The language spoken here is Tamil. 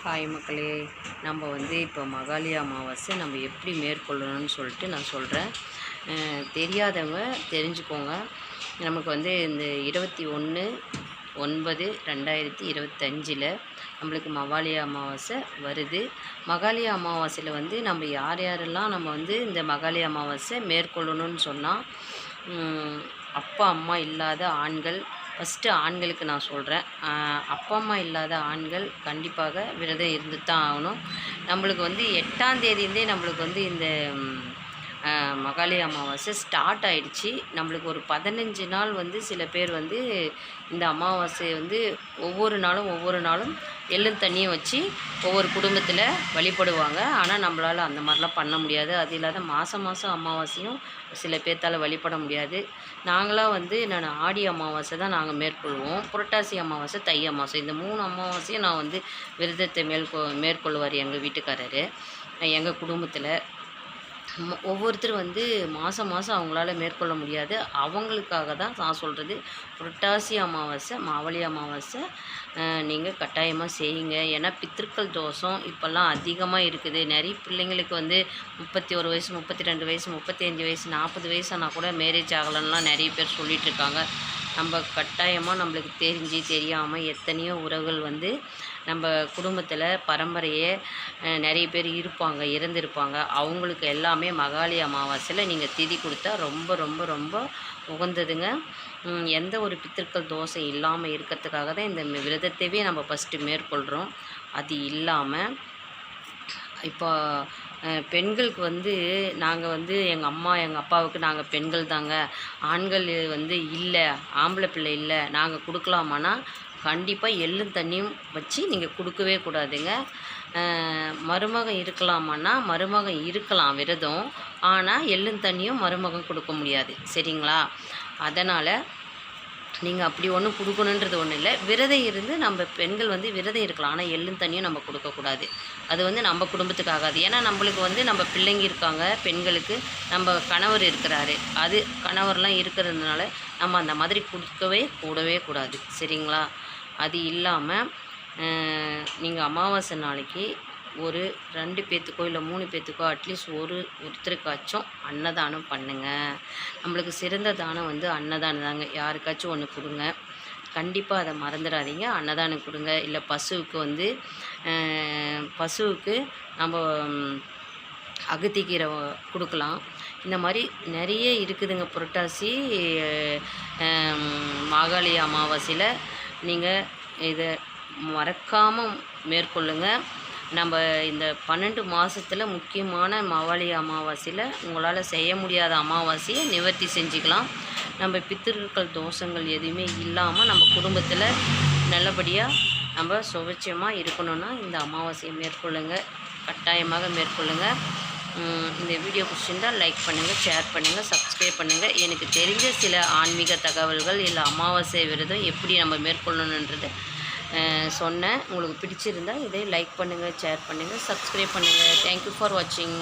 ஹாய் மக்களே, நம்ம இப்போ மகாலி அமாவாசை நம்ம எப்படி மேற்கொள்ளணும்னு சொல்லிட்டு நான் சொல்கிறேன். தெரியாதவங்க தெரிஞ்சுக்கோங்க. நமக்கு இந்த 21/9/2025 நம்மளுக்கு மகாலி அமாவாசை வருது. மகாலி அமாவாசையில் நம்ம யார் யாரெல்லாம் நம்ம இந்த மகாலி அமாவாசை மேற்கொள்ளணும்னு சொன்னால், அப்பா அம்மா இல்லாத ஆண்கள், ஃபஸ்ட்டு ஆண்களுக்கு நான் சொல்கிறேன். அப்பா அம்மா இல்லாத ஆண்கள் கண்டிப்பாக விரதம் இருந்து தான் ஆகணும். நம்மளுக்கு 8ஆம் தேதியிலேருந்தே நம்மளுக்கு இந்த மகாலி அமாவாசை ஸ்டார்ட் ஆகிடுச்சி. நம்மளுக்கு ஒரு 15 நாள் சில பேர் இந்த அமாவாசை ஒவ்வொரு நாளும் எள்ளும் தண்ணியும் வச்சு ஒவ்வொரு குடும்பத்தில் வழிபடுவாங்க. ஆனால் நம்மளால் அந்த மாதிரிலாம் பண்ண முடியாது. அது இல்லாத மாதம் அமாவாசையும் சில பேர்த்தால் வழிபட முடியாது. நாங்களாம் நான் ஆடி அமாவாசை தான் நாங்கள் மேற்கொள்வோம். புரட்டாசி அமாவாசை, தை அமாவாசை, இந்த 3 அமாவாசையும் நான் விரதத்தை மேற்கொள்வார் எங்கள் வீட்டுக்காரர். எங்கள் குடும்பத்தில் ஒவ்வொருத்தரும் மாதம் அவங்களால மேற்கொள்ள முடியாது. அவங்களுக்காக தான் நான் சொல்கிறது. புரட்டாசி அமாவாசை, மாவழி அமாவாசை நீங்கள் கட்டாயமாக செய்யுங்க. ஏன்னா பித்திருக்கள் தோஷம் இப்போல்லாம் அதிகமாக இருக்குது. நிறைய பிள்ளைங்களுக்கு 31 வயசு, 32 வயசு, 35 வயசு, 40 வயசானா கூட மேரேஜ் ஆகலைன்னுலாம் நிறைய பேர் சொல்லிகிட்ருக்காங்க. நம்ம கட்டாயமாக நம்மளுக்கு தெரியாமல் எத்தனையோ உறவுகள் நம்ம குடும்பத்தில் பரம்பரையே நிறைய பேர் இறந்துருப்பாங்க. அவங்களுக்கு எல்லாமே மகாலி அமாவாசையில் நீங்கள் திதி கொடுத்தா ரொம்ப ரொம்ப ரொம்ப உகந்ததுங்க. எந்த ஒரு பித்திருக்கள் தோஷம் இல்லாமல் இருக்கிறதுக்காக தான் இந்த விரதத்தையே நம்ம ஃபஸ்ட்டு மேற்கொள்கிறோம். அது இல்லாமல் இப்போ பெண்களுக்கு நாங்கள் எங்கள் அம்மா எங்கள் அப்பாவுக்கு நாங்கள் பெண்கள் தாங்க, ஆண்கள் இல்லை, ஆம்பளை பிள்ளை இல்லை, நாங்கள் கொடுக்கலாமான்னா கண்டிப்பாக எள்ளும் தண்ணியும் வச்சு நீங்கள் கொடுக்கவே கூடாதுங்க. மருமகன் இருக்கலாமான்னா மருமகன் இருக்கலாம் விரதம், ஆனால் எள்ளும் தண்ணியும் மருமகன் கொடுக்க முடியாது. சரிங்களா? அதனால் நீங்கள் அப்படி ஒன்றும் கொடுக்கணுன்றது ஒன்றும் இல்லை. விரதம் இருந்து நம்ம பெண்கள் விரதம் இருக்கலாம், ஆனால் எள்ளும் தண்ணியும் நம்ம கொடுக்கக்கூடாது. அது நம்ம குடும்பத்துக்கு ஆகாது. ஏன்னா நம்மளுக்கு நம்ம பிள்ளைங்க இருக்காங்க, பெண்களுக்கு நம்ம கணவர் இருக்கிறாரு. அது கணவர்லாம் இருக்கிறதுனால நம்ம அந்த மாதிரி கொடுக்கவே கூடாது. சரிங்களா? அது இல்லாமல் நீங்கள் அமாவாசை நாளைக்கு ஒரு 2 பேர்த்துக்கோ இல்லை 3 பேர்த்துக்கோ அட்லீஸ்ட் ஒருத்தருக்காச்சும் அன்னதானம் பண்ணுங்கள். நம்மளுக்கு சிறந்த தானம் அன்னதானம் தாங்க. யாருக்காச்சும் ஒன்று கொடுங்க. கண்டிப்பாக அதை மறந்துடாதீங்க. அன்னதானம் கொடுங்க. இல்லை பசுவுக்கு நம்ம அகத்திக்கீரை கொடுக்கலாம். இந்த மாதிரி நிறைய இருக்குதுங்க. புரட்டாசி மாகாளி அமாவாசையில் நீங்கள் இதை மறக்காமல் மேற்கொள்ளுங்க. நம்ம இந்த 12 மாதத்தில் முக்கியமான மாகாளி அமாவாசையில் உங்களால் செய்ய முடியாத அமாவாசையை நிவர்த்தி செஞ்சுக்கலாம். நம்ம பித்திருக்கள் தோஷங்கள் எதுவுமே இல்லாமல் நம்ம குடும்பத்தில் நல்லபடியாக நம்ம சுபட்சமாக இருக்கணும்னா இந்த அமாவாசையை மேற்கொள்ளுங்க. கட்டாயமாக மேற்கொள்ளுங்க. இந்த வீடியோ பிடிச்சிருந்தால் லைக் பண்ணுங்கள், ஷேர் பண்ணுங்கள், சப்ஸ்கிரைப் பண்ணுங்கள். எனக்கு தெரிஞ்ச சில ஆன்மீக தகவல்கள் இல்லை அமாவாசை விரதம் எப்படி நம்ம மேற்கொள்ளணுன்றது சொன்னேன். உங்களுக்கு பிடிச்சிருந்தால் இதை லைக் பண்ணுங்கள், ஷேர் பண்ணுங்கள், சப்ஸ்கிரைப் பண்ணுங்கள். தேங்க்யூ ஃபார் வாட்சிங்.